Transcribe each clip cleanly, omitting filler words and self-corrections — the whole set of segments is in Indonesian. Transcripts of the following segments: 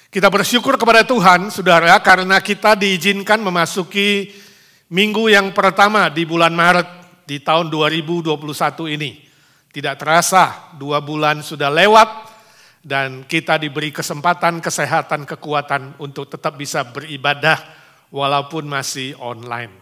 Kita bersyukur kepada Tuhan, saudara, karena kita diizinkan memasuki minggu yang pertama di bulan Maret di tahun 2021 ini. Tidak terasa 2 bulan sudah lewat dan kita diberi kesempatan, kesehatan, kekuatan untuk tetap bisa beribadah walaupun masih online.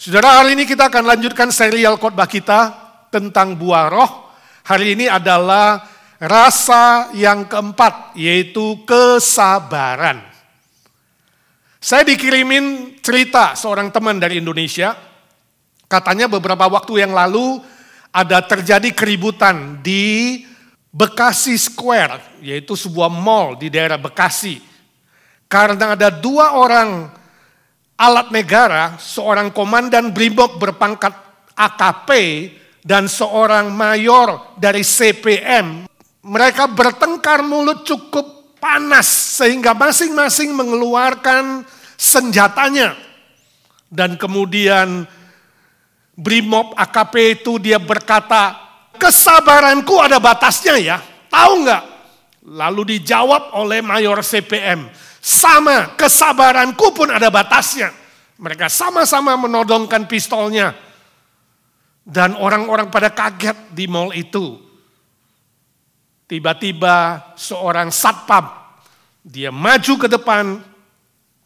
Saudara, hari ini kita akan lanjutkan serial khotbah kita tentang buah roh. Hari ini adalah rasa yang keempat, yaitu kesabaran. Saya dikirimin cerita seorang teman dari Indonesia. Katanya beberapa waktu yang lalu ada terjadi keributan di Bekasi Square, yaitu sebuah mall di daerah Bekasi. Karena ada 2 orang alat negara, seorang komandan Brimob berpangkat AKP dan seorang mayor dari CPM. Mereka bertengkar mulut cukup panas sehingga masing-masing mengeluarkan senjatanya. Dan kemudian Brimob AKP itu dia berkata, kesabaranku ada batasnya ya, tahu nggak? Lalu dijawab oleh mayor CPM, sama kesabaranku pun ada batasnya. Mereka sama-sama menodongkan pistolnya. Dan orang-orang pada kaget di mall itu. Tiba-tiba seorang satpam, dia maju ke depan,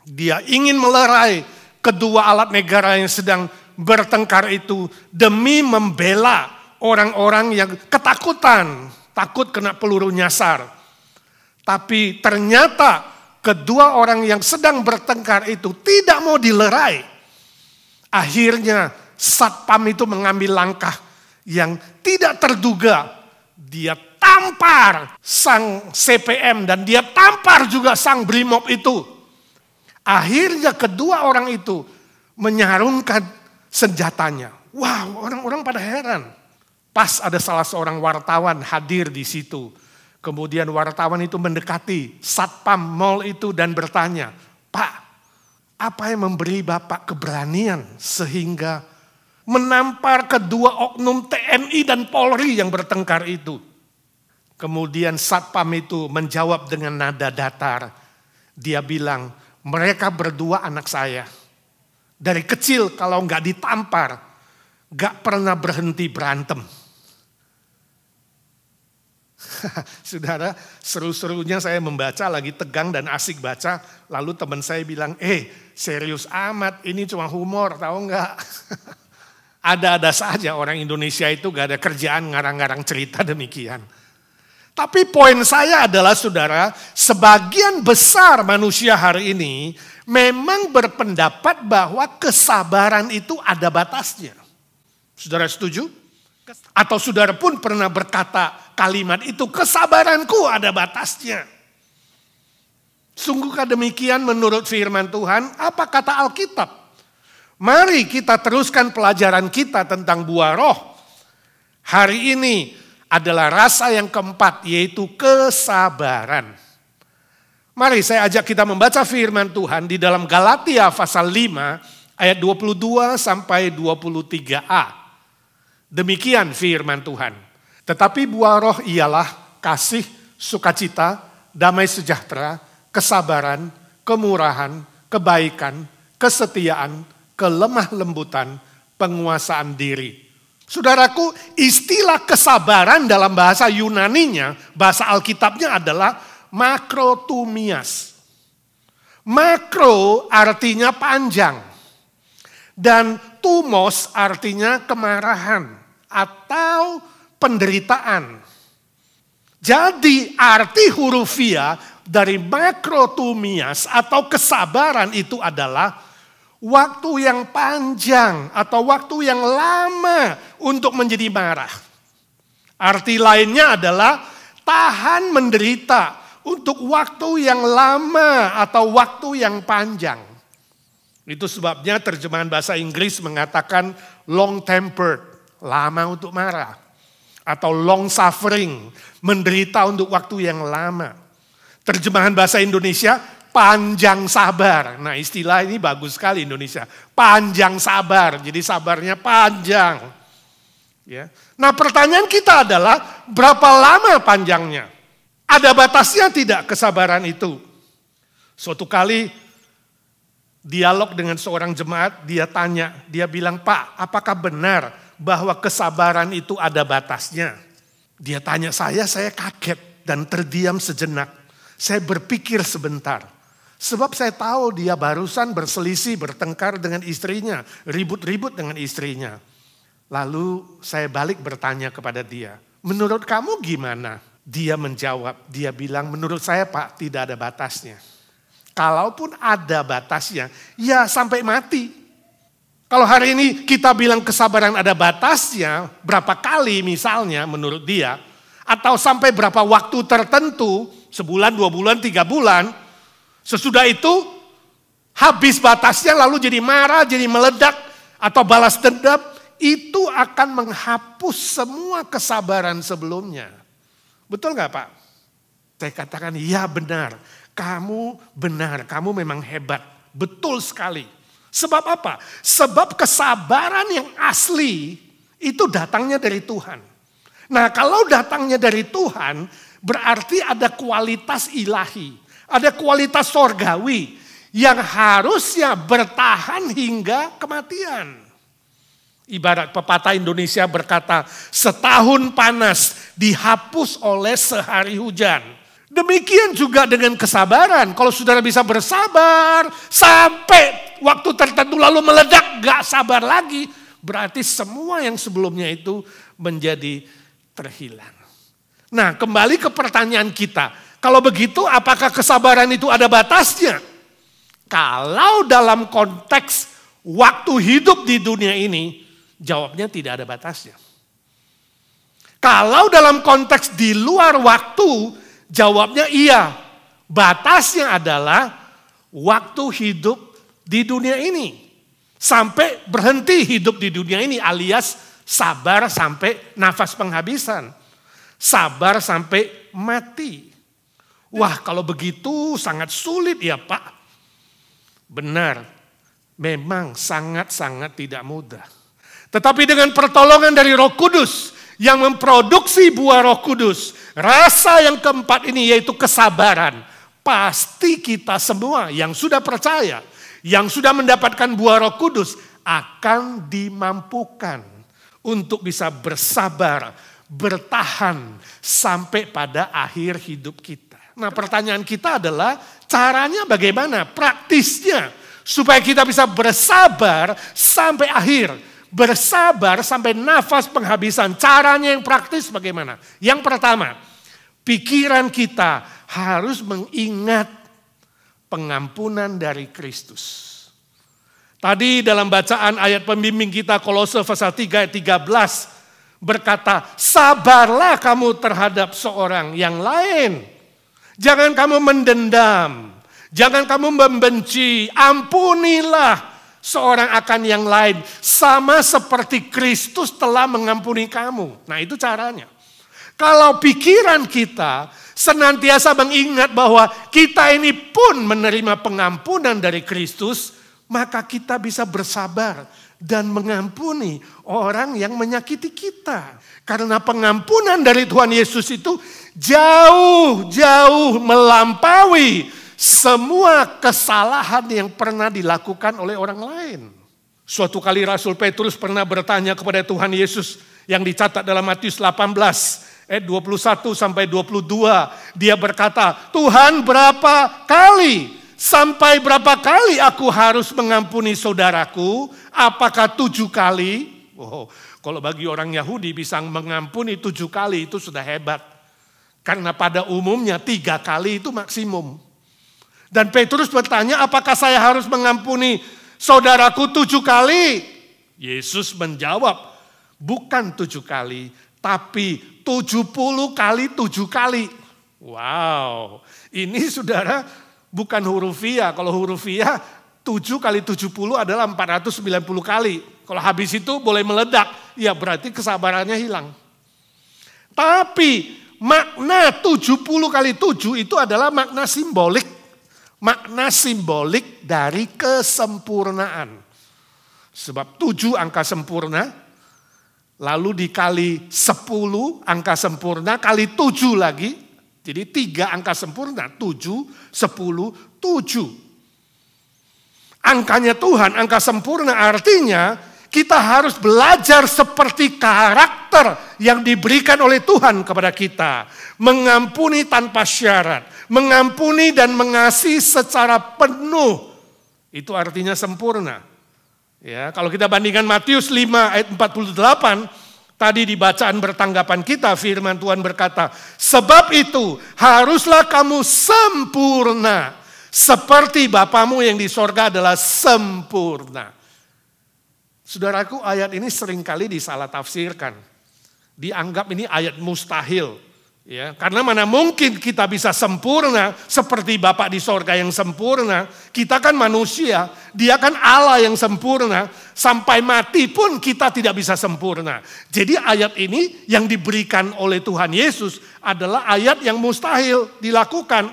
dia ingin melerai kedua alat negara yang sedang bertengkar itu demi membela orang-orang yang ketakutan, takut kena peluru nyasar. Tapi ternyata kedua orang yang sedang bertengkar itu tidak mau dilerai. Akhirnya satpam itu mengambil langkah yang tidak terduga. Dia tampar sang CPM dan dia tampar juga sang Brimob itu. Akhirnya kedua orang itu menyarungkan senjatanya. Wow, orang-orang pada heran. Pas ada salah seorang wartawan hadir di situ. Kemudian wartawan itu mendekati satpam mall itu dan bertanya, "Pak, apa yang memberi Bapak keberanian sehingga menampar kedua oknum TNI dan Polri yang bertengkar itu?" Kemudian satpam itu menjawab dengan nada datar. Dia bilang, "Mereka berdua anak saya. Dari kecil kalau nggak ditampar, nggak pernah berhenti berantem." Saudara, seru-serunya saya membaca, lagi tegang dan asik baca. Lalu teman saya bilang, serius amat, ini cuma humor, tahu nggak? Ada-ada saja orang Indonesia itu gak ada kerjaan ngarang-ngarang cerita demikian. Tapi poin saya adalah saudara, sebagian besar manusia hari ini memang berpendapat bahwa kesabaran itu ada batasnya. Saudara setuju? Atau saudara pun pernah berkata kalimat itu, kesabaranku ada batasnya. Sungguhkah demikian menurut firman Tuhan? Apa kata Alkitab? Mari kita teruskan pelajaran kita tentang buah roh. Hari ini adalah rasa yang keempat, yaitu kesabaran. Mari saya ajak kita membaca firman Tuhan di dalam Galatia pasal 5 ayat 22 sampai 23a. Demikian firman Tuhan. Tetapi buah roh ialah kasih, sukacita, damai sejahtera, kesabaran, kemurahan, kebaikan, kesetiaan, kelemah lembutan, penguasaan diri. Saudaraku, istilah kesabaran dalam bahasa Yunaninya, bahasa Alkitabnya adalah makrotumias. Makro artinya panjang. Dan tumos artinya kemarahan atau penderitaan. Jadi arti hurufiah dari makrotumias atau kesabaran itu adalah waktu yang panjang atau waktu yang lama untuk menjadi marah. Arti lainnya adalah tahan menderita untuk waktu yang lama atau waktu yang panjang. Itu sebabnya terjemahan bahasa Inggris mengatakan long tempered, lama untuk marah. Atau long suffering, menderita untuk waktu yang lama. Terjemahan bahasa Indonesia, panjang sabar. Nah, istilah ini bagus sekali Indonesia. Panjang sabar, jadi sabarnya panjang. Ya. Nah, pertanyaan kita adalah berapa lama panjangnya? Ada batasnya tidak kesabaran itu? Suatu kali dialog dengan seorang jemaat, dia bilang, "Pak, apakah benar bahwa kesabaran itu ada batasnya?" Dia tanya saya kaget dan terdiam sejenak. Saya berpikir sebentar, sebab saya tahu dia barusan berselisih, bertengkar dengan istrinya, ribut-ribut dengan istrinya. Lalu saya balik bertanya kepada dia, "Menurut kamu gimana?" Dia menjawab, dia bilang, "Menurut saya Pak, tidak ada batasnya. Kalaupun ada batasnya, ya sampai mati." Kalau hari ini kita bilang kesabaran ada batasnya, berapa kali misalnya menurut dia, atau sampai berapa waktu tertentu, sebulan, 2 bulan, 3 bulan, sesudah itu habis batasnya lalu jadi marah, jadi meledak, atau balas dendam, itu akan menghapus semua kesabaran sebelumnya. Betul nggak Pak? Saya katakan, "Ya benar. Kamu benar, kamu memang hebat." Betul sekali. Sebab apa? Sebab kesabaran yang asli itu datangnya dari Tuhan. Nah, kalau datangnya dari Tuhan, berarti ada kualitas ilahi, ada kualitas sorgawi yang harusnya bertahan hingga kematian. Ibarat pepatah Indonesia berkata, setahun panas dihapus oleh sehari hujan. Demikian juga dengan kesabaran. Kalau saudara bisa bersabar sampai waktu tertentu lalu meledak, gak sabar lagi, berarti semua yang sebelumnya itu menjadi terhilang. Nah, kembali ke pertanyaan kita. Kalau begitu, apakah kesabaran itu ada batasnya? Kalau dalam konteks waktu hidup di dunia ini, jawabnya tidak ada batasnya. Kalau dalam konteks di luar waktu, jawabnya iya. Batasnya adalah waktu hidup di dunia ini. Sampai berhenti hidup di dunia ini, alias sabar sampai nafas penghabisan. Sabar sampai mati. Wah, kalau begitu sangat sulit ya Pak. Benar, memang sangat-sangat tidak mudah. Tetapi dengan pertolongan dari Roh Kudus yang memproduksi buah Roh Kudus, rasa yang keempat ini yaitu kesabaran. Pasti kita semua yang sudah percaya, yang sudah mendapatkan buah Roh Kudus akan dimampukan untuk bisa bersabar, bertahan sampai pada akhir hidup kita. Nah, pertanyaan kita adalah caranya bagaimana? Praktisnya supaya kita bisa bersabar sampai akhir. Bersabar sampai nafas penghabisan. Caranya yang praktis bagaimana? Yang pertama, pikiran kita harus mengingat pengampunan dari Kristus. Tadi dalam bacaan ayat pembimbing kita Kolose pasal 3 ayat 13 berkata, sabarlah kamu terhadap seorang yang lain. Jangan kamu mendendam, jangan kamu membenci, ampunilah seorang akan yang lain, sama seperti Kristus telah mengampuni kamu. Nah, itu caranya. Kalau pikiran kita senantiasa mengingat bahwa kita ini pun menerima pengampunan dari Kristus, maka kita bisa bersabar dan mengampuni orang yang menyakiti kita. Karena pengampunan dari Tuhan Yesus itu jauh-jauh melampaui semua kesalahan yang pernah dilakukan oleh orang lain. Suatu kali Rasul Petrus pernah bertanya kepada Tuhan Yesus yang dicatat dalam Matius 18 ayat 21 sampai 22. Dia berkata, Tuhan sampai berapa kali aku harus mengampuni saudaraku? Apakah 7 kali? Oh, kalau bagi orang Yahudi bisa mengampuni 7 kali itu sudah hebat. Karena pada umumnya 3 kali itu maksimum. Dan Petrus bertanya, apakah saya harus mengampuni saudaraku 7 kali? Yesus menjawab, bukan 7 kali, tapi 70 kali 7 kali. Wow, ini saudara bukan hurufiah. Kalau hurufiah 7 kali 70 adalah 490 kali. Kalau habis itu boleh meledak, ya berarti kesabarannya hilang. Tapi makna 70 kali 7 itu adalah makna simbolik. Makna simbolik dari kesempurnaan. Sebab 7 angka sempurna, lalu dikali 10 angka sempurna, kali 7 lagi, Jadi 3 angka sempurna, 7, 10, 7. Angkanya Tuhan, angka sempurna artinya kita harus belajar seperti karakter yang diberikan oleh Tuhan kepada kita. Mengampuni tanpa syarat, mengampuni dan mengasihi secara penuh. Itu artinya sempurna. Ya, kalau kita bandingkan Matius 5 ayat 48, tadi di bacaan bertanggapan kita firman Tuhan berkata, sebab itu haruslah kamu sempurna seperti Bapamu yang di sorga adalah sempurna. Saudaraku, ayat ini seringkali disalah tafsirkan. Dianggap ini ayat mustahil. Ya, karena mana mungkin kita bisa sempurna seperti Bapa di sorga yang sempurna. Kita kan manusia, dia kan Allah yang sempurna. Sampai mati pun kita tidak bisa sempurna. Jadi ayat ini yang diberikan oleh Tuhan Yesus adalah ayat yang mustahil dilakukan.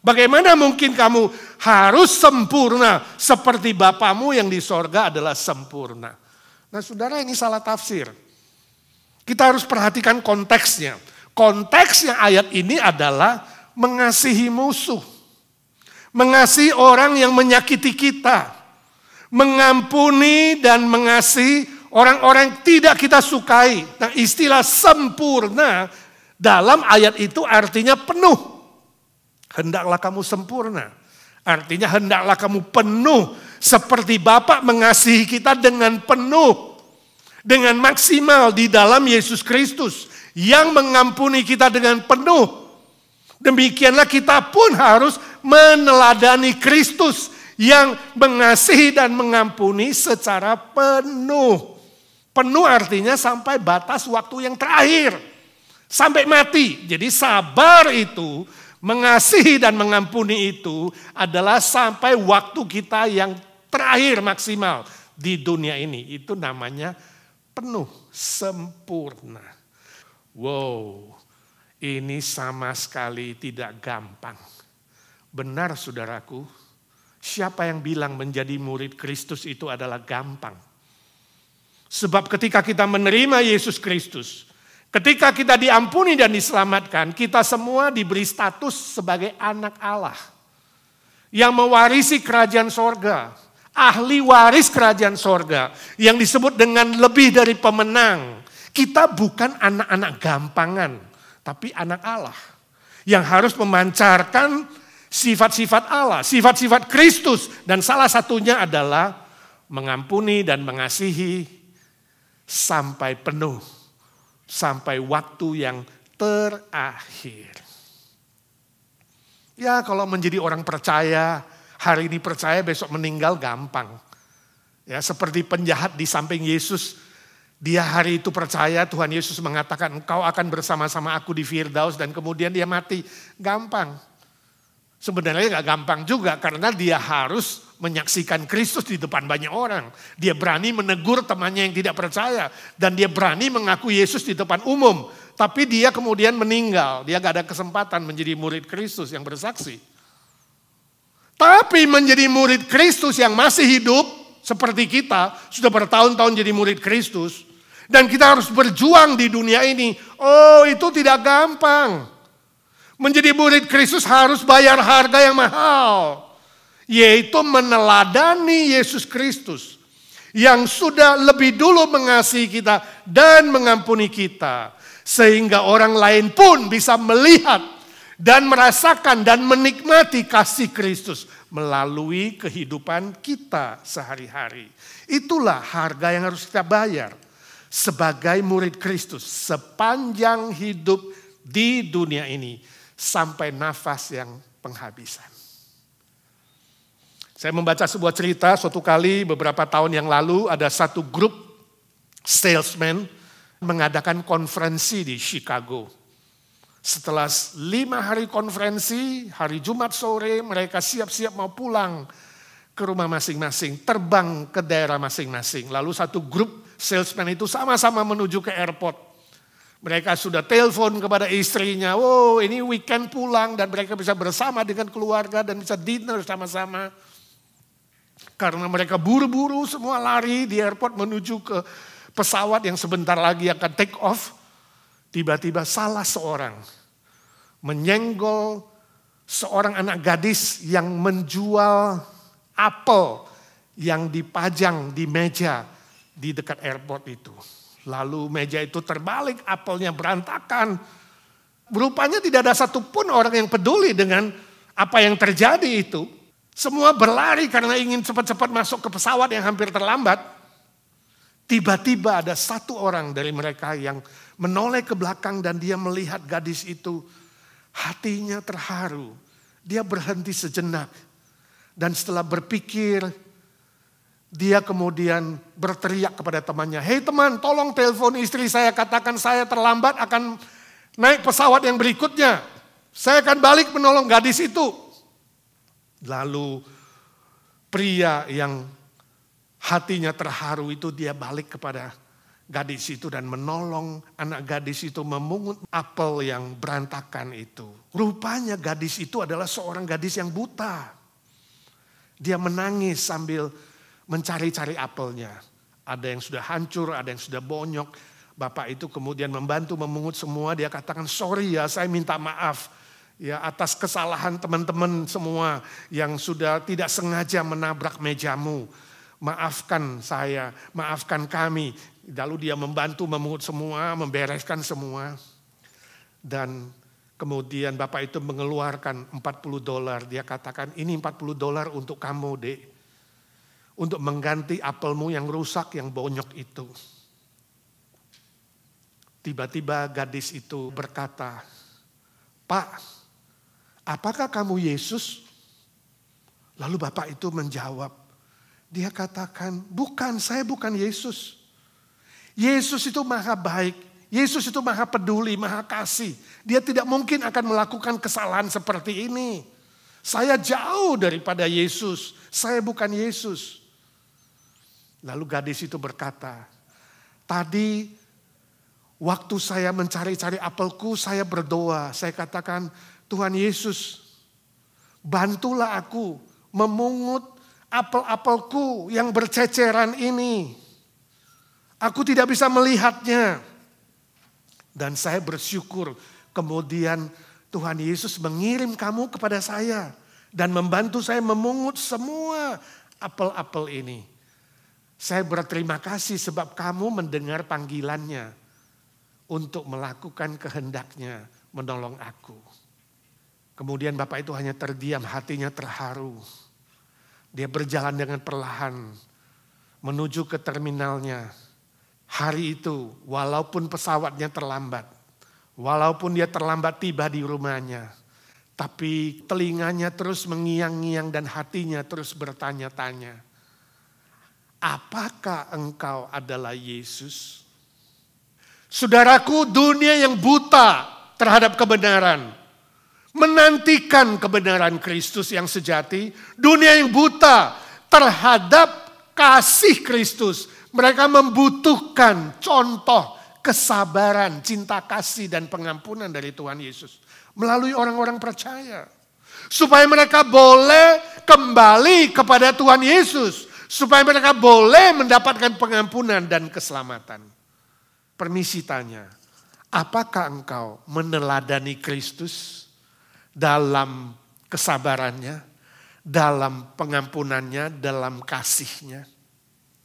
Bagaimana mungkin kamu harus sempurna seperti Bapamu yang di sorga adalah sempurna. Nah saudara, ini salah tafsir. Kita harus perhatikan konteksnya. Konteksnya ayat ini adalah mengasihi musuh. Mengasihi orang yang menyakiti kita. Mengampuni dan mengasihi orang-orang yang tidak kita sukai. Nah, istilah sempurna dalam ayat itu artinya penuh. Hendaklah kamu sempurna. Artinya hendaklah kamu penuh. Seperti Bapa mengasihi kita dengan penuh. Dengan maksimal di dalam Yesus Kristus. Yang mengampuni kita dengan penuh. Demikianlah kita pun harus meneladani Kristus yang mengasihi dan mengampuni secara penuh. Penuh artinya sampai batas waktu yang terakhir. Sampai mati. Jadi sabar itu, mengasihi dan mengampuni itu adalah sampai waktu kita yang terakhir maksimal di dunia ini. Itu namanya penuh, sempurna. Wow, ini sama sekali tidak gampang. Benar saudaraku, siapa yang bilang menjadi murid Kristus itu adalah gampang? Sebab ketika kita menerima Yesus Kristus, ketika kita diampuni dan diselamatkan, kita semua diberi status sebagai anak Allah. Yang mewarisi kerajaan sorga, ahli waris kerajaan sorga, yang disebut dengan lebih dari pemenang. Kita bukan anak-anak gampangan, tapi anak Allah. Yang harus memancarkan sifat-sifat Allah, sifat-sifat Kristus. Dan salah satunya adalah mengampuni dan mengasihi sampai penuh. Sampai waktu yang terakhir. Ya kalau menjadi orang percaya, hari ini percaya besok meninggal gampang. Ya seperti penjahat di samping Yesus. Dia hari itu percaya Tuhan Yesus mengatakan engkau akan bersama-sama aku di Firdaus dan kemudian dia mati. Gampang. Sebenarnya gak gampang juga karena dia harus menyaksikan Kristus di depan banyak orang. Dia berani menegur temannya yang tidak percaya. Dan dia berani mengaku Yesus di depan umum. Tapi dia kemudian meninggal. Dia gak ada kesempatan menjadi murid Kristus yang bersaksi. Tapi menjadi murid Kristus yang masih hidup seperti kita. Sudah bertahun-tahun jadi murid Kristus. Dan kita harus berjuang di dunia ini. Oh, itu tidak gampang. Menjadi murid Kristus harus bayar harga yang mahal. Yaitu meneladani Yesus Kristus. Yang sudah lebih dulu mengasihi kita dan mengampuni kita. Sehingga orang lain pun bisa melihat dan merasakan dan menikmati kasih Kristus. Melalui kehidupan kita sehari-hari. Itulah harga yang harus kita bayar. Sebagai murid Kristus sepanjang hidup di dunia ini sampai nafas yang penghabisan. Saya membaca sebuah cerita suatu kali beberapa tahun yang lalu ada satu grup salesman mengadakan konferensi di Chicago. Setelah 5 hari konferensi, hari Jumat sore mereka siap-siap mau pulang ke rumah masing-masing, terbang ke daerah masing-masing. Lalu satu grup salesman itu sama-sama menuju ke airport. Mereka sudah telepon kepada istrinya, wow ini weekend pulang dan mereka bisa bersama dengan keluarga dan bisa dinner sama-sama. Karena mereka buru-buru semua lari di airport menuju ke pesawat yang sebentar lagi akan take off. Tiba-tiba salah seorang menyenggol seorang anak gadis yang menjual apel yang dipajang di meja di dekat airport itu. Lalu meja itu terbalik, apelnya berantakan. Rupanya tidak ada satupun orang yang peduli dengan apa yang terjadi itu. Semua berlari karena ingin cepat-cepat masuk ke pesawat yang hampir terlambat. Tiba-tiba ada satu orang dari mereka yang menoleh ke belakang dan dia melihat gadis itu. Hatinya terharu. Dia berhenti sejenak. Dan setelah berpikir, dia kemudian berteriak kepada temannya. Hei teman, tolong telepon istri saya, katakan saya terlambat akan naik pesawat yang berikutnya. Saya akan balik menolong gadis itu. Lalu pria yang hatinya terharu itu dia balik kepada gadis itu dan menolong anak gadis itu memungut apel yang berantakan itu. Rupanya gadis itu adalah seorang gadis yang buta. Dia menangis sambil mencari-cari apelnya. Ada yang sudah hancur, ada yang sudah bonyok. Bapak itu kemudian membantu memungut semua. Dia katakan, sorry ya, saya minta maaf ya atas kesalahan teman-teman semua yang sudah tidak sengaja menabrak mejamu. Maafkan saya, maafkan kami. Lalu dia membantu memungut semua, membereskan semua. Dan kemudian Bapak itu mengeluarkan $40. Dia katakan, ini $40 untuk kamu, Dek. Untuk mengganti apelmu yang rusak, yang bonyok itu. Tiba-tiba gadis itu berkata, Pak, apakah kamu Yesus? Lalu Bapak itu menjawab, dia katakan, bukan, saya bukan Yesus. Yesus itu maha baik, Yesus itu maha peduli, maha kasih. Dia tidak mungkin akan melakukan kesalahan seperti ini. Saya jauh daripada Yesus, saya bukan Yesus. Lalu gadis itu berkata, tadi waktu saya mencari-cari apelku, saya berdoa. Saya katakan, Tuhan Yesus, bantulah aku memungut apel-apelku yang berceceran ini. Aku tidak bisa melihatnya. Dan saya bersyukur kemudian Tuhan Yesus mengirim kamu kepada saya. Dan membantu saya memungut semua apel-apel ini. Saya berterima kasih sebab kamu mendengar panggilannya. Untuk melakukan kehendaknya, menolong aku. Kemudian Bapak itu hanya terdiam, hatinya terharu. Dia berjalan dengan perlahan menuju ke terminalnya. Hari itu walaupun pesawatnya terlambat, walaupun dia terlambat tiba di rumahnya, tapi telinganya terus mengiang-ngiang dan hatinya terus bertanya-tanya. Apakah engkau adalah Yesus? Saudaraku, dunia yang buta terhadap kebenaran, menantikan kebenaran Kristus yang sejati, dunia yang buta terhadap kasih Kristus. Mereka membutuhkan contoh kesabaran, cinta kasih dan pengampunan dari Tuhan Yesus melalui orang-orang percaya. Supaya mereka boleh kembali kepada Tuhan Yesus, supaya mereka boleh mendapatkan pengampunan dan keselamatan. Permisi tanya, apakah engkau meneladani Kristus dalam kesabarannya, dalam pengampunannya, dalam kasihnya?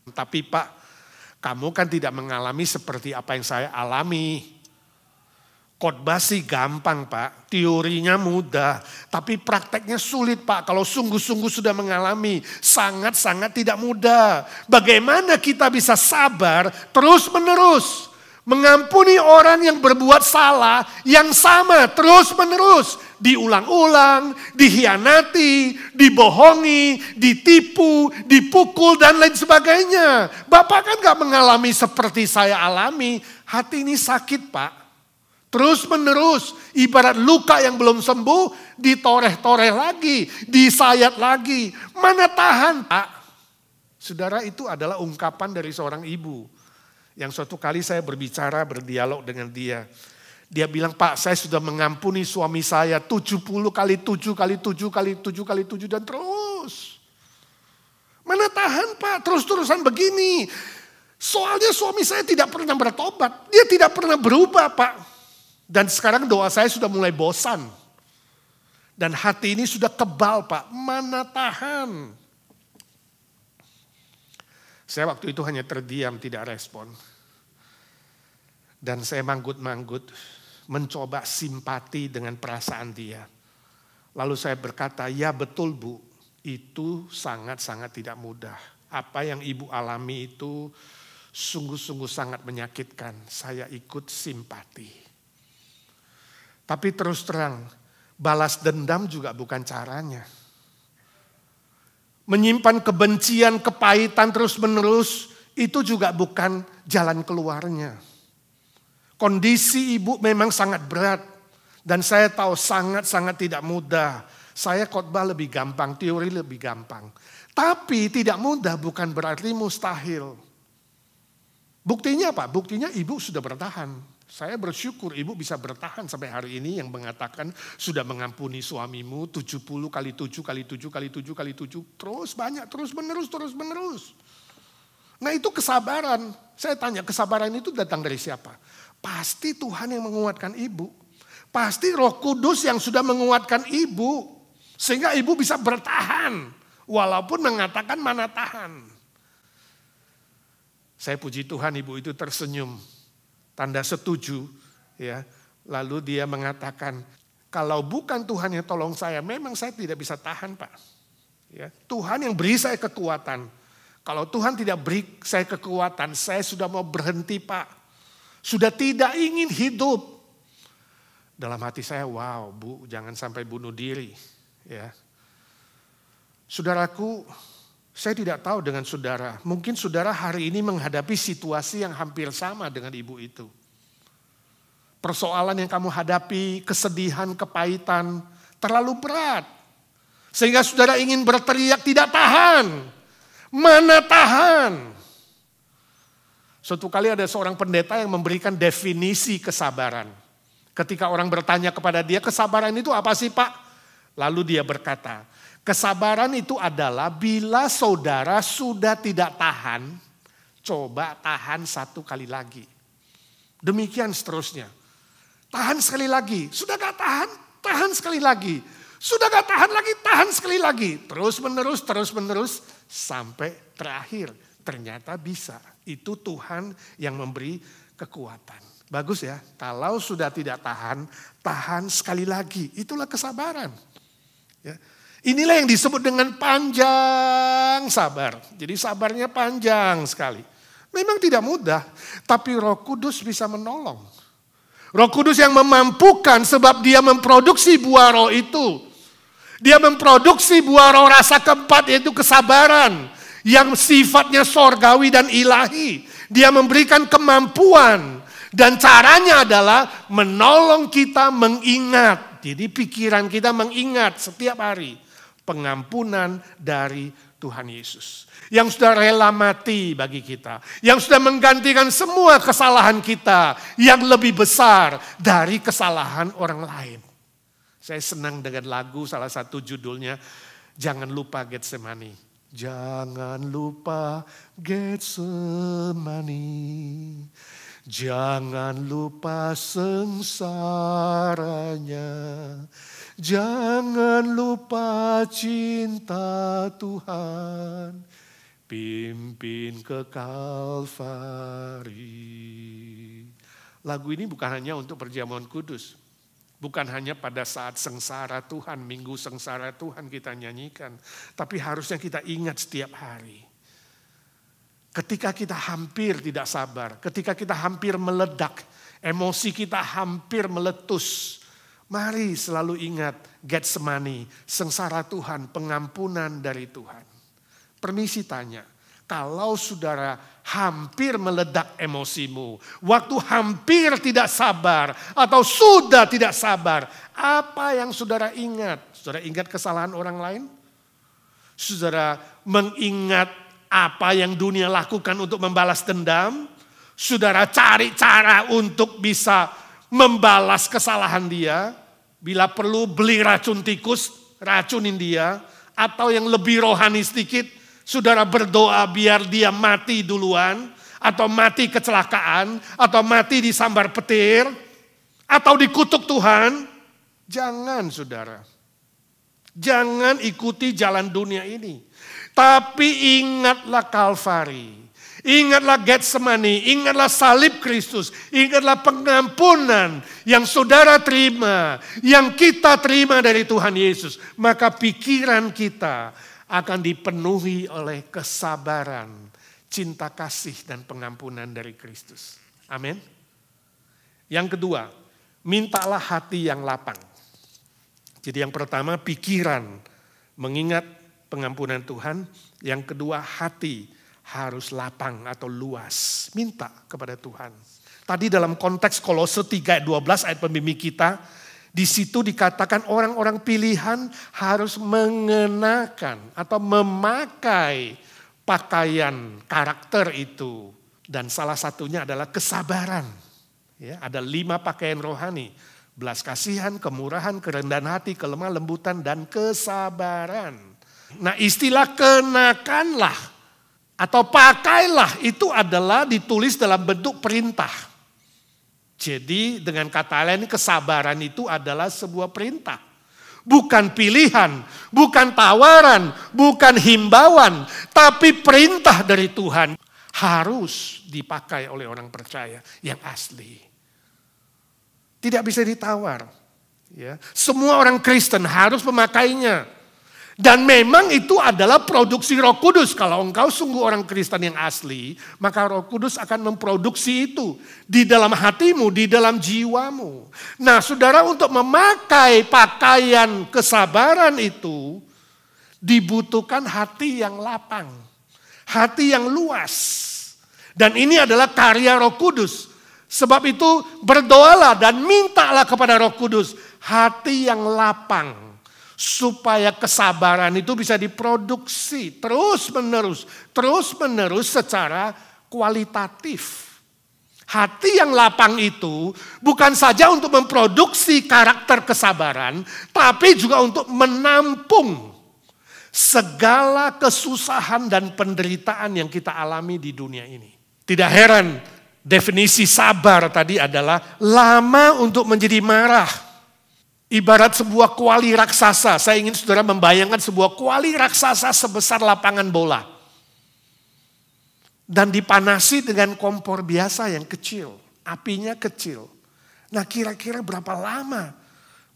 Tapi Pak, kamu kan tidak mengalami seperti apa yang saya alami. Khotbah sih gampang Pak, teorinya mudah, tapi prakteknya sulit Pak. Kalau sungguh-sungguh sudah mengalami, sangat-sangat tidak mudah. Bagaimana kita bisa sabar terus-menerus mengampuni orang yang berbuat salah yang sama terus-menerus. Diulang-ulang, dihianati, dibohongi, ditipu, dipukul dan lain sebagainya. Bapak kan gak mengalami seperti saya alami. Hati ini sakit Pak. Terus-menerus, ibarat luka yang belum sembuh, ditoreh-toreh lagi, disayat lagi. Mana tahan Pak? Saudara, itu adalah ungkapan dari seorang ibu. Yang suatu kali saya berbicara, berdialog dengan dia. Dia bilang, Pak, saya sudah mengampuni suami saya 70 kali 7 kali 7 kali 7 kali 7 dan terus. Mana tahan Pak, terus-terusan begini. Soalnya suami saya tidak pernah bertobat. Dia tidak pernah berubah Pak. Dan sekarang doa saya sudah mulai bosan. Dan hati ini sudah kebal Pak, mana tahan. Saya waktu itu hanya terdiam, tidak respon. Dan saya manggut-manggut, mencoba simpati dengan perasaan dia. Lalu saya berkata, ya betul Bu, itu sangat-sangat tidak mudah. Apa yang Ibu alami itu sungguh-sungguh sangat menyakitkan. Saya ikut simpati. Tapi terus terang, balas dendam juga bukan caranya. Menyimpan kebencian, kepahitan terus-menerus, itu juga bukan jalan keluarnya. Kondisi Ibu memang sangat berat. Dan saya tahu sangat-sangat tidak mudah. Saya khotbah lebih gampang, teori lebih gampang. Tapi tidak mudah bukan berarti mustahil. Buktinya apa? Buktinya Ibu sudah bertahan. Saya bersyukur Ibu bisa bertahan sampai hari ini yang mengatakan sudah mengampuni suamimu 70 kali 7 kali 7 kali 7 kali 7. Terus banyak, terus menerus. Nah itu kesabaran. Saya tanya kesabaran itu datang dari siapa? Pasti Tuhan yang menguatkan Ibu. Pasti Roh Kudus yang sudah menguatkan Ibu. Sehingga Ibu bisa bertahan. Walaupun mengatakan mana tahan. Saya puji Tuhan Ibu itu tersenyum. Tanda setuju, ya. Lalu dia mengatakan, kalau bukan Tuhan yang tolong saya, memang saya tidak bisa tahan Pak. Ya, Tuhan yang beri saya kekuatan. Kalau Tuhan tidak beri saya kekuatan, saya sudah mau berhenti Pak. Sudah tidak ingin hidup. Dalam hati saya, wow Bu, jangan sampai bunuh diri. Ya. Saudaraku, saya tidak tahu dengan saudara. Mungkin saudara hari ini menghadapi situasi yang hampir sama dengan ibu itu. Persoalan yang kamu hadapi, kesedihan, kepahitan, terlalu berat. Sehingga saudara ingin berteriak, tidak tahan. Mana tahan? Suatu kali ada seorang pendeta yang memberikan definisi kesabaran. Ketika orang bertanya kepada dia, kesabaran itu apa sih Pak? Lalu dia berkata, kesabaran itu adalah bila saudara sudah tidak tahan, coba tahan satu kali lagi. Demikian seterusnya. Tahan sekali lagi. Sudah gak tahan, tahan sekali lagi. Sudah gak tahan lagi, tahan sekali lagi. Terus menerus, sampai terakhir. Ternyata bisa. Itu Tuhan yang memberi kekuatan. Bagus ya, kalau sudah tidak tahan, tahan sekali lagi. Itulah kesabaran. Ya. Inilah yang disebut dengan panjang sabar. Jadi sabarnya panjang sekali. Memang tidak mudah, tapi Roh Kudus bisa menolong. Roh Kudus yang memampukan sebab dia memproduksi buah roh itu. Dia memproduksi buah roh rasa keempat yaitu kesabaran. Yang sifatnya sorgawi dan ilahi. Dia memberikan kemampuan. Dan caranya adalah menolong kita mengingat. Jadi pikiran kita mengingat setiap hari. Pengampunan dari Tuhan Yesus. Yang sudah rela mati bagi kita. Yang sudah menggantikan semua kesalahan kita. Yang lebih besar dari kesalahan orang lain. Saya senang dengan lagu salah satu judulnya. Jangan lupa Getsemani. Jangan lupa Getsemani. Jangan lupa sengsaranya. Jangan lupa cinta Tuhan. Pimpin ke Kalvari. Lagu ini bukan hanya untuk perjamuan kudus. Bukan hanya pada saat sengsara Tuhan, minggu sengsara Tuhan kita nyanyikan. Tapi harusnya kita ingat setiap hari. Ketika kita hampir tidak sabar, ketika kita hampir meledak, emosi kita hampir meletus. Mari selalu ingat Getsemani, sengsara Tuhan, pengampunan dari Tuhan. Permisi tanya, kalau saudara hampir meledak emosimu, waktu hampir tidak sabar atau sudah tidak sabar, apa yang saudara ingat? Saudara ingat kesalahan orang lain? Saudara mengingat apa yang dunia lakukan untuk membalas dendam? Saudara cari cara untuk bisa membalas kesalahan dia? Bila perlu beli racun tikus, racunin dia. Atau yang lebih rohani sedikit, saudara berdoa biar dia mati duluan, atau mati kecelakaan, atau mati disambar petir. atau dikutuk Tuhan, jangan saudara. Jangan ikuti jalan dunia ini. Tapi ingatlah Kalvari. Ingatlah Getsemani, ingatlah salib Kristus, ingatlah pengampunan yang saudara terima, yang kita terima dari Tuhan Yesus. Maka pikiran kita akan dipenuhi oleh kesabaran, cinta kasih dan pengampunan dari Kristus. Amin. Yang kedua, mintalah hati yang lapang. Jadi yang pertama pikiran mengingat pengampunan Tuhan. Yang kedua hati harus lapang atau luas. Minta kepada Tuhan. Tadi dalam konteks Kolose 3 ayat 12 ayat pembimbing kita. Di situ dikatakan orang-orang pilihan harus mengenakan atau memakai pakaian karakter itu. Dan salah satunya adalah kesabaran. Ya, ada 5 pakaian rohani. Belas kasihan, kemurahan, kerendahan hati, kelemah lembutan, dan kesabaran. Nah istilah kenakanlah atau pakailah itu adalah ditulis dalam bentuk perintah. Jadi dengan kata lain kesabaran itu adalah sebuah perintah. Bukan pilihan, bukan tawaran, bukan himbauan. Tapi perintah dari Tuhan harus dipakai oleh orang percaya yang asli. Tidak bisa ditawar. Ya. Semua orang Kristen harus memakainya. Dan memang itu adalah produksi Roh Kudus. Kalau engkau sungguh orang Kristen yang asli, maka Roh Kudus akan memproduksi itu di dalam hatimu, di dalam jiwamu. Nah, saudara, untuk memakai pakaian kesabaran itu dibutuhkan hati yang lapang, hati yang luas. Dan ini adalah karya Roh Kudus. Sebab itu berdoalah dan mintalah kepada Roh Kudus hati yang lapang supaya kesabaran itu bisa diproduksi terus menerus secara kualitatif. Hati yang lapang itu bukan saja untuk memproduksi karakter kesabaran, tapi juga untuk menampung segala kesusahan dan penderitaan yang kita alami di dunia ini. Tidak heran definisi sabar tadi adalah lama untuk menjadi marah. Ibarat sebuah kuali raksasa. Saya ingin saudara membayangkan sebuah kuali raksasa sebesar lapangan bola. Dan dipanasi dengan kompor biasa yang kecil. Apinya kecil. Nah kira-kira berapa lama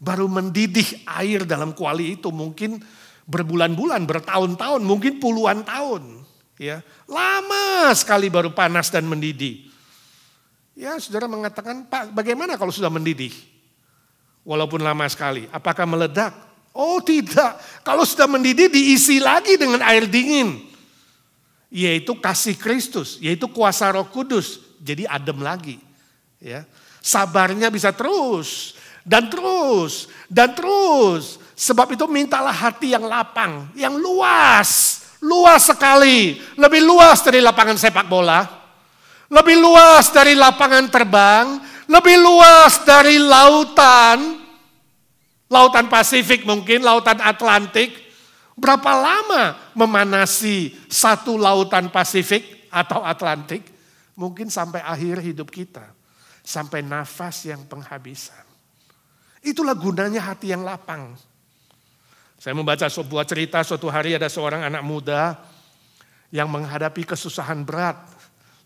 baru mendidih air dalam kuali itu? Mungkin berbulan-bulan, bertahun-tahun, mungkin puluhan tahun. Ya, lama sekali baru panas dan mendidih. Ya, saudara mengatakan, Pak, bagaimana kalau sudah mendidih? Walaupun lama sekali, apakah meledak? Oh tidak, kalau sudah mendidih diisi lagi dengan air dingin. Yaitu kasih Kristus, yaitu kuasa Roh Kudus. Jadi adem lagi. Ya, sabarnya bisa terus, dan terus, dan terus. Sebab itu mintalah hati yang lapang, yang luas. Luas sekali, lebih luas dari lapangan sepak bola. Lebih luas dari lapangan terbang, lebih luas dari lautan. Lautan Pasifik mungkin, lautan Atlantik. Berapa lama memanasi satu lautan Pasifik atau Atlantik? Mungkin sampai akhir hidup kita. Sampai nafas yang penghabisan. Itulah gunanya hati yang lapang. Saya membaca sebuah cerita, suatu hari ada seorang anak muda yang menghadapi kesusahan berat.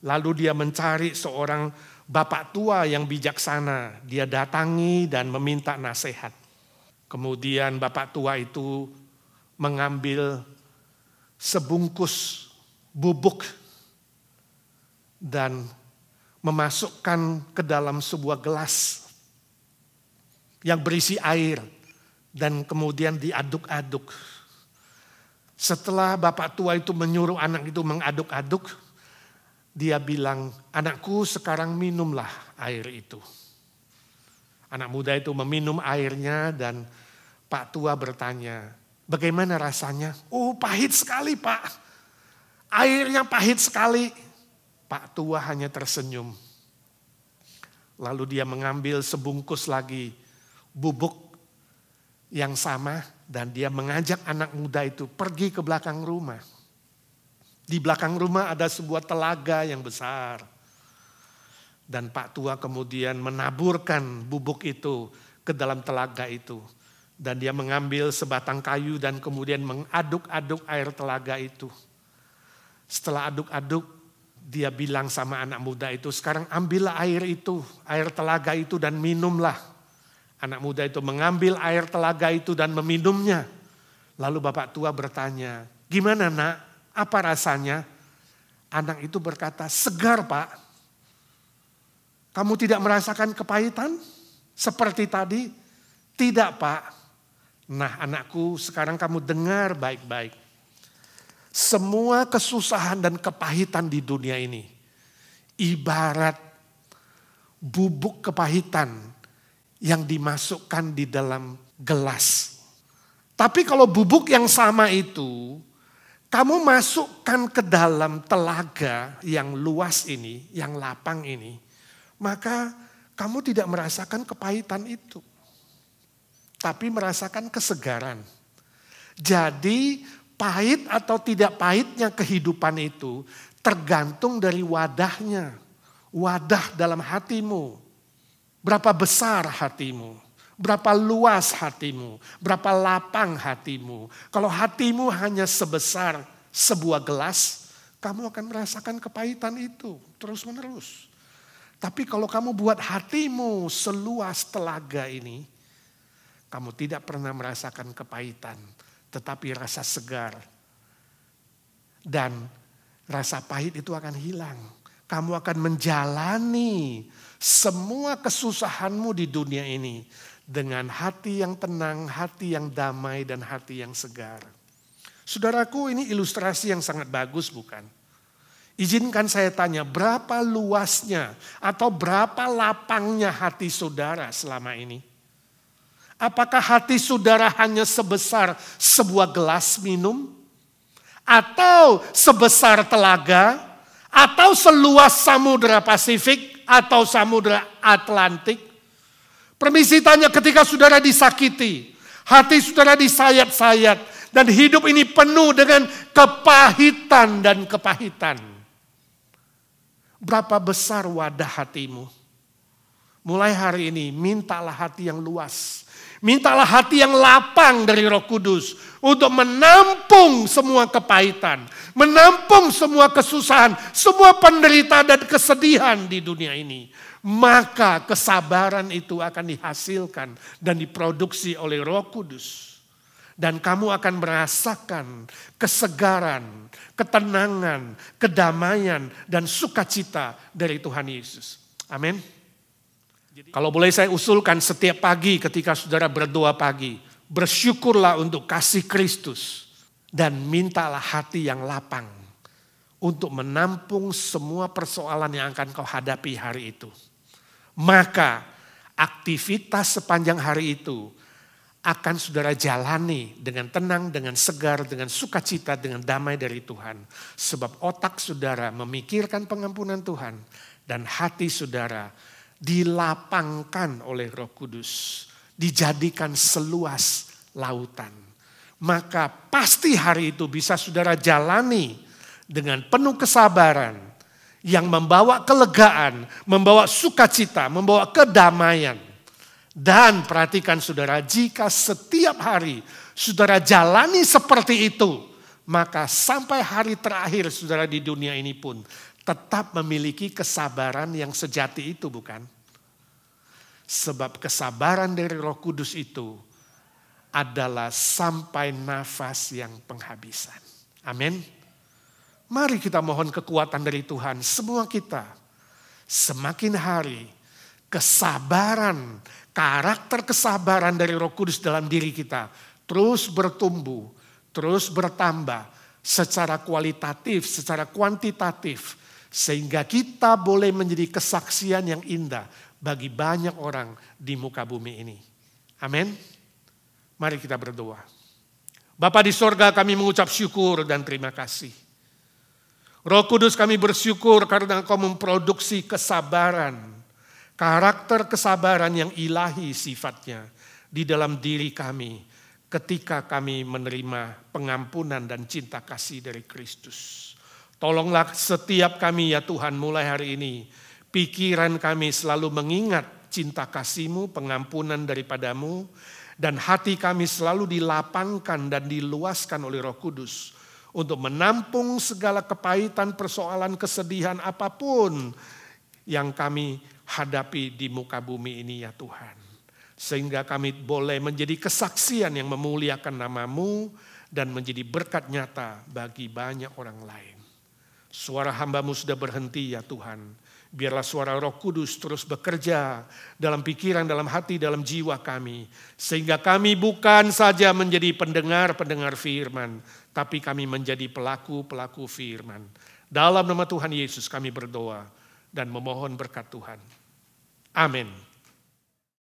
Lalu dia mencari seorang bapak tua yang bijaksana. Dia datangi dan meminta nasihat. Kemudian bapak tua itu mengambil sebungkus bubuk dan memasukkan ke dalam sebuah gelas yang berisi air dan kemudian diaduk-aduk. Setelah bapak tua itu menyuruh anak itu mengaduk-aduk, dia bilang, anakku sekarang minumlah air itu. Anak muda itu meminum airnya dan Pak tua bertanya, bagaimana rasanya? Oh pahit sekali Pak, airnya pahit sekali. Pak tua hanya tersenyum. Lalu dia mengambil sebungkus lagi bubuk yang sama dan dia mengajak anak muda itu pergi ke belakang rumah. Di belakang rumah ada sebuah telaga yang besar. Dan Pak Tua kemudian menaburkan bubuk itu ke dalam telaga itu. Dan dia mengambil sebatang kayu dan kemudian mengaduk-aduk air telaga itu. Setelah aduk-aduk, dia bilang sama anak muda itu, sekarang ambillah air itu, air telaga itu dan minumlah. Anak muda itu mengambil air telaga itu dan meminumnya. Lalu Bapak Tua bertanya, gimana nak, apa rasanya? Anak itu berkata, segar Pak. Kamu tidak merasakan kepahitan seperti tadi? Tidak Pak. Nah anakku, sekarang kamu dengar baik-baik. Semua kesusahan dan kepahitan di dunia ini ibarat bubuk kepahitan yang dimasukkan di dalam gelas. Tapi kalau bubuk yang sama itu kamu masukkan ke dalam telaga yang luas ini, yang lapang ini, maka kamu tidak merasakan kepahitan itu. Tapi merasakan kesegaran. Jadi pahit atau tidak pahitnya kehidupan itu tergantung dari wadahnya. Wadah dalam hatimu. Berapa besar hatimu? Berapa luas hatimu? Berapa lapang hatimu? Kalau hatimu hanya sebesar sebuah gelas, kamu akan merasakan kepahitan itu terus-menerus. Tapi kalau kamu buat hatimu seluas telaga ini, kamu tidak pernah merasakan kepahitan, tetapi rasa segar. Dan rasa pahit itu akan hilang. Kamu akan menjalani semua kesusahanmu di dunia ini dengan hati yang tenang, hati yang damai, dan hati yang segar. Saudaraku, ini ilustrasi yang sangat bagus bukan? Izinkan saya tanya, berapa luasnya atau berapa lapangnya hati saudara selama ini? Apakah hati saudara hanya sebesar sebuah gelas minum? Atau sebesar telaga? Atau seluas samudera Pasifik? Atau samudera Atlantik? Permisi tanya, ketika saudara disakiti, hati saudara disayat-sayat, dan hidup ini penuh dengan kepahitan dan kepahitan. Berapa besar wadah hatimu? Mulai hari ini mintalah hati yang luas. Mintalah hati yang lapang dari Roh Kudus untuk menampung semua kepahitan, menampung semua kesusahan, semua penderitaan dan kesedihan di dunia ini. Maka kesabaran itu akan dihasilkan dan diproduksi oleh Roh Kudus. Dan kamu akan merasakan kesegaran, ketenangan, kedamaian, dan sukacita dari Tuhan Yesus. Amin. Kalau boleh saya usulkan, setiap pagi ketika saudara berdoa pagi, bersyukurlah untuk kasih Kristus dan mintalah hati yang lapang untuk menampung semua persoalan yang akan kau hadapi hari itu. Maka aktivitas sepanjang hari itu akan saudara jalani dengan tenang, dengan segar, dengan sukacita, dengan damai dari Tuhan. Sebab otak saudara memikirkan pengampunan Tuhan dan hati saudara dilapangkan oleh Roh Kudus, dijadikan seluas lautan. Maka pasti hari itu bisa saudara jalani dengan penuh kesabaran yang membawa kelegaan, membawa sukacita, membawa kedamaian. Dan perhatikan saudara, jika setiap hari saudara jalani seperti itu, maka sampai hari terakhir saudara di dunia ini pun tetap memiliki kesabaran yang sejati itu bukan? Sebab kesabaran dari Roh Kudus itu adalah sampai nafas yang penghabisan. Amin. Mari kita mohon kekuatan dari Tuhan. Semua kita semakin hari kesabaran, karakter kesabaran dari Roh Kudus dalam diri kita terus bertumbuh, terus bertambah secara kualitatif, secara kuantitatif. Sehingga kita boleh menjadi kesaksian yang indah bagi banyak orang di muka bumi ini. Amin. Mari kita berdoa. Bapa di sorga, kami mengucap syukur dan terima kasih. Roh Kudus, kami bersyukur karena Engkau memproduksi kesabaran. Karakter kesabaran yang ilahi sifatnya di dalam diri kami ketika kami menerima pengampunan dan cinta kasih dari Kristus. Tolonglah setiap kami ya Tuhan mulai hari ini pikiran kami selalu mengingat cinta kasih-Mu, pengampunan daripadamu, dan hati kami selalu dilapangkan dan diluaskan oleh Roh Kudus untuk menampung segala kepahitan, persoalan, kesedihan apapun yang kami hadapi di muka bumi ini ya Tuhan. Sehingga kami boleh menjadi kesaksian yang memuliakan nama-Mu dan menjadi berkat nyata bagi banyak orang lain. Suara hamba-Mu sudah berhenti ya Tuhan. Biarlah suara Roh Kudus terus bekerja dalam pikiran, dalam hati, dalam jiwa kami. Sehingga kami bukan saja menjadi pendengar-pendengar firman, tapi kami menjadi pelaku-pelaku firman. Dalam nama Tuhan Yesus kami berdoa dan memohon berkat Tuhan. Amin.